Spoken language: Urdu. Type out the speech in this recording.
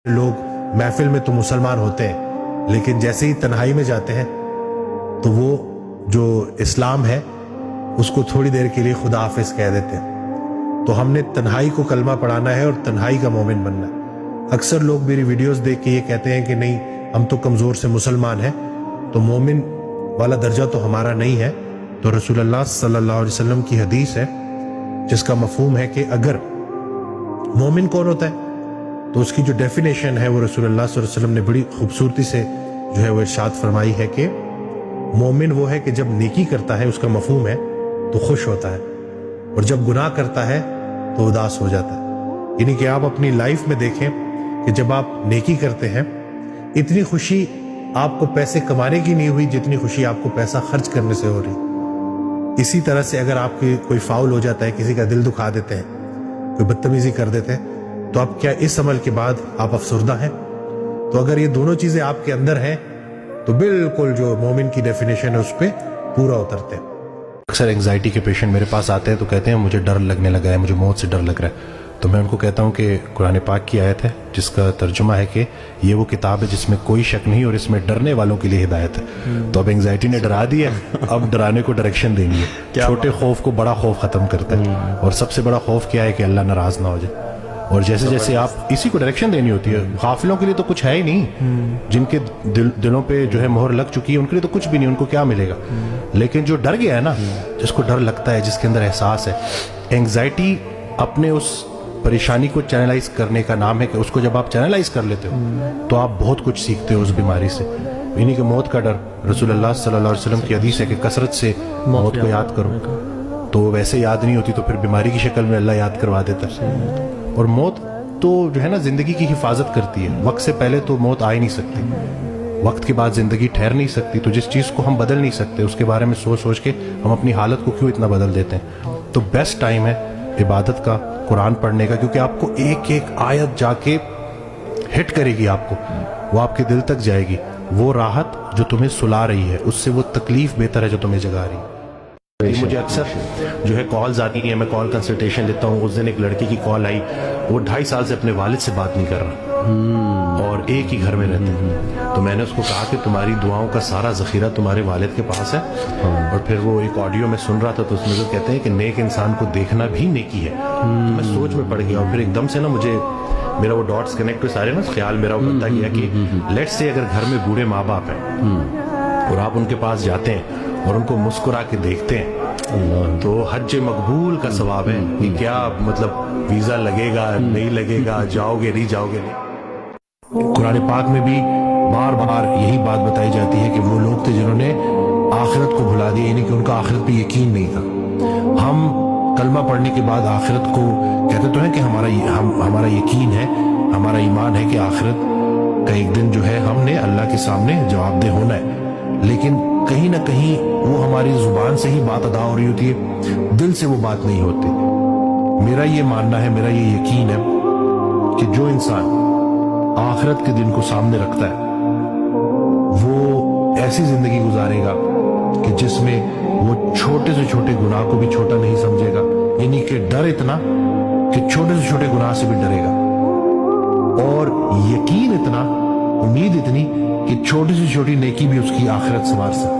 لوگ محفل میں تو مسلمان ہوتے ہیں لیکن جیسے ہی تنہائی میں جاتے ہیں تو وہ جو اسلام ہے اس کو تھوڑی دیر کے لیے خدا حافظ کہہ دیتے ہیں. تو ہم نے تنہائی کو کلمہ پڑھانا ہے اور تنہائی کا مومن بننا ہے. اکثر لوگ میری ویڈیوز دیکھ کے یہ کہتے ہیں کہ نہیں ہم تو کمزور سے مسلمان ہیں تو مومن والا درجہ تو ہمارا نہیں ہے. تو رسول اللہ صلی اللہ علیہ وسلم کی حدیث ہے جس کا مفہوم ہے کہ اگر مومن کون ہوتا ہے تو اس کی جو ڈیفینیشن ہے وہ رسول اللہ صلی اللہ علیہ وسلم نے بڑی خوبصورتی سے جو ہے وہ ارشاد فرمائی ہے کہ مومن وہ ہے کہ جب نیکی کرتا ہے اس کا مفہوم ہے تو خوش ہوتا ہے اور جب گناہ کرتا ہے تو اداس ہو جاتا ہے. یعنی کہ آپ اپنی لائف میں دیکھیں کہ جب آپ نیکی کرتے ہیں اتنی خوشی آپ کو پیسے کمانے کی نہیں ہوئی جتنی خوشی آپ کو پیسہ خرچ کرنے سے ہو رہی. اسی طرح سے اگر آپ کی کوئی فاؤل ہو جاتا ہے کسی کا دل دکھا دیتے ہیں کوئی بدتمیزی کر دیتے ہیں تو آپ کیا اس عمل کے بعد آپ افسردہ ہیں؟ تو اگر یہ دونوں چیزیں آپ کے اندر ہیں تو بالکل جو مومن کی ڈیفینیشن ہے اس پہ پورا اترتے ہیں. اکثر انگزائٹی کے پیشنٹ میرے پاس آتے ہیں تو کہتے ہیں مجھے ڈر لگنے لگا ہے, مجھے موت سے ڈر لگ رہا ہے. تو میں ان کو کہتا ہوں کہ قرآن پاک کی آیت ہے جس کا ترجمہ ہے کہ یہ وہ کتاب ہے جس میں کوئی شک نہیں اور اس میں ڈرنے والوں کے لیے ہدایت ہے. تو اب انگزائٹی نے ڈرا دی ہے, اب ڈرانے کو ڈائریکشن دینی ہے. چھوٹے خوف کو بڑا خوف ختم کرتا ہے اور سب سے بڑا خوف کیا ہے کہ اللہ ناراض نہ ہو جائے. اور جیسے جیسے آپ اسی کو ڈائریکشن دینی ہوتی ہے. غافلوں کے لیے تو کچھ ہے ہی نہیں, جن کے دلوں پہ جو ہے مہر لگ چکی ہے ان کے لیے تو کچھ بھی نہیں, ان کو کیا ملے گا. لیکن جو ڈر گیا ہے نا, جس کو ڈر لگتا ہے, جس کے اندر احساس ہے, انگزائٹی اپنے اس پریشانی کو چینلائز کرنے کا نام ہے کہ اس کو جب آپ چینلائز کر لیتے ہو تو آپ بہت کچھ سیکھتے ہو اس بیماری سے. یعنی کہ موت کا ڈر, رسول اللہ صلی اللہ علیہ وسلم کی حدیث ہے کہ کثرت سے موت کو یاد کرو. تو ویسے یاد نہیں ہوتی تو پھر بیماری کی شکل میں اللہ یاد کروا دیتا ہے. اور موت تو جو ہے نا زندگی کی حفاظت کرتی ہے. وقت سے پہلے تو موت آ ہی نہیں سکتی, وقت کے بعد زندگی ٹھہر نہیں سکتی. تو جس چیز کو ہم بدل نہیں سکتے اس کے بارے میں سوچ سوچ کے ہم اپنی حالت کو کیوں اتنا بدل دیتے ہیں. تو بیسٹ ٹائم ہے عبادت کا, قرآن پڑھنے کا, کیونکہ آپ کو ایک ایک آیت جا کے ہٹ کرے گی, آپ کو وہ آپ کے دل تک جائے گی. وہ راحت جو تمہیں سلا رہی ہے اس سے وہ تکلیف بہتر ہے جو تمہیں جگا رہی ہے. مجھے اکثر جو ہے کالز آتی ہیں, میں کال کنسلٹیشن لیتا ہوں. اس دن ایک لڑکی کی کال آئی, وہ 2.5 سال سے اپنے والد سے بات نہیں کر رہا اور ایک ہی گھر میں رہتے ہیں. تو میں نے اس کو کہا کہ تمہاری دعاؤں کا سارا ذخیرہ تمہارے والد کے پاس ہے. اور پھر وہ ایک آڈیو میں سن رہا تھا تو اس میں جو کہتے ہیں کہ نیک انسان کو دیکھنا بھی نیکی ہے. میں سوچ میں پڑ گیا اور پھر ایک دم سے نا مجھے میرا وہ ڈاٹس کنیکٹ ہوئے سارے نا, خیال میرا وہ بنتا گیا کہ لیٹس سے اگر گھر میں بوڑھے ماں باپ ہیں اور آپ ان کے پاس جاتے ہیں اور ان کو مسکرا کے دیکھتے ہیں تو حج مقبول کا ثواب ہے. کہ کیا مطلب ویزا لگے گا نہیں لگے گا, جاؤ گے نہیں جاؤ گے نہیں. قرآن پاک میں بھی بار بار یہی بات بتائی جاتی ہے کہ وہ لوگ تھے جنہوں نے آخرت کو بھلا دیا, یعنی کہ ان کا آخرت پہ یقین نہیں تھا. ہم کلمہ پڑھنے کے بعد آخرت کو کہتے تو ہیں کہ ہمارا یقین ہے, ہمارا ایمان ہے کہ آخرت کا ایک دن جو ہے ہم نے اللہ کے سامنے جواب دہ ہونا ہے. لیکن کہیں نہ کہیں وہ ہماری زبان سے ہی بات ادا ہو رہی ہوتی ہے, دل سے وہ بات نہیں ہوتی. میرا یہ ماننا ہے, میرا یہ یقین ہے کہ جو انسان آخرت کے دن کو سامنے رکھتا ہے وہ ایسی زندگی گزارے گا کہ جس میں وہ چھوٹے سے چھوٹے گناہ کو بھی چھوٹا نہیں سمجھے گا. یعنی کہ ڈر اتنا کہ چھوٹے سے چھوٹے گناہ سے بھی ڈرے گا, اور یقین اتنا, امید اتنی کہ چھوٹی سے چھوٹی نیکی بھی اس کی آخرت سنوار سکتی.